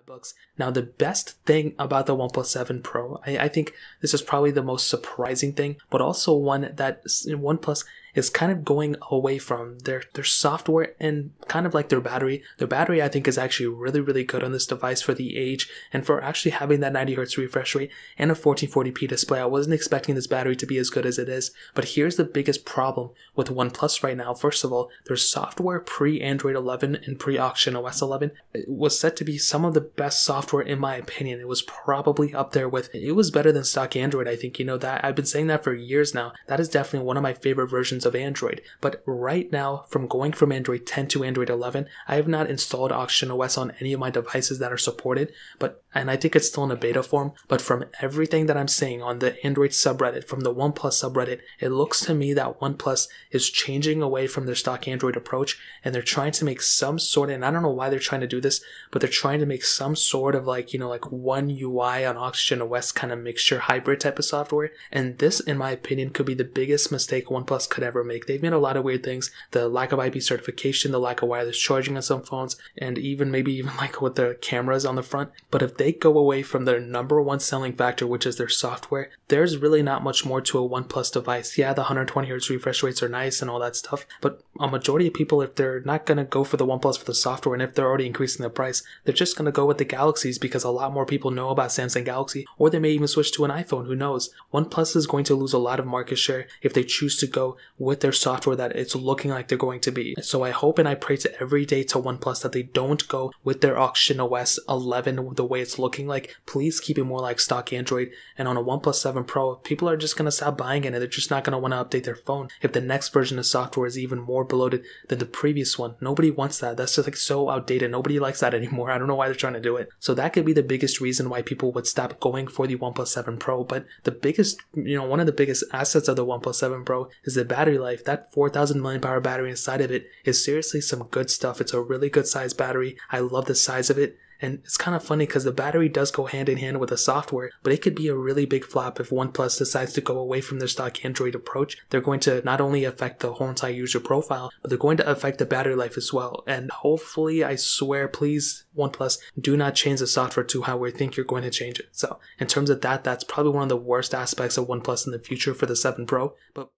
$500. Now, the best thing about the OnePlus 7 Pro, I think this is probably the most surprising thing, but also one that OnePlus is kind of going away from their software and kind of like their battery. Their battery, I think, is actually really, really good on this device for the age and for actually having that 90Hz refresh rate and a 1440p display. I wasn't expecting this battery to be as good as it is, but here's the biggest problem with OnePlus right now. First of all, their software pre-Android 11 and pre-Auction OS 11 was set to be some of the best software in my opinion. It was probably up there with, it was better than stock Android. I think, you know, that I've been saying that for years now. That is definitely one of my favorite versions of Android. But right now, from going from Android 10 to Android 11, I have not installed Auction OS on any of my devices that are supported, and I think it's still in a beta form. But from everything that I'm seeing on the Android subreddit, from the OnePlus subreddit, it looks to me that OnePlus is changing away from their stock Android approach, and they're trying to make some sort of, and I don't know why they're trying to do this, but they're trying to make some sort of like, you know, like One UI on Auction OS kind of mixture hybrid type of software. And this, in my opinion, could be the biggest mistake OnePlus could ever make. They've made a lot of weird things. The lack of IP certification, the lack of wireless charging on some phones, and maybe even like with the cameras on the front. But if they go away from their number one selling factor, which is their software, there's really not much more to a OnePlus device. Yeah, the 120Hz refresh rates are nice and all that stuff, but a majority of people, if they're not going to go for the OnePlus for the software, and if they're already increasing the price, they're just going to go with the Galaxies because a lot more people know about Samsung Galaxy, or they may even switch to an iPhone, who knows. OnePlus is going to lose a lot of market share if they choose to go with their software that it's looking like they're going to be. So I hope and I pray to every day to OnePlus that they don't go with their Auction OS 11 the way it's looking like. Please keep it more like stock Android. And on a OnePlus 7 Pro, people are just going to stop buying it and they're just not going to want to update their phone if the next version of software is even more bloated than the previous one. Nobody wants that. That's just like so outdated. Nobody likes that anymore. I don't know why they're trying to do it. So that could be the biggest reason why people would stop going for the OnePlus 7 Pro. But the biggest, one of the biggest assets of the OnePlus 7 Pro is the battery life. That 4,000 mAh battery inside of it is seriously some good stuff. It's a really good size battery. I love the size of it. And it's kind of funny because the battery does go hand in hand with the software, but it could be a really big flop if OnePlus decides to go away from their stock Android approach. They're going to not only affect the whole entire user profile, but they're going to affect the battery life as well. And hopefully, I swear, please, OnePlus, do not change the software to how we think you're going to change it. So in terms of that, that's probably one of the worst aspects of OnePlus in the future for the 7 Pro. But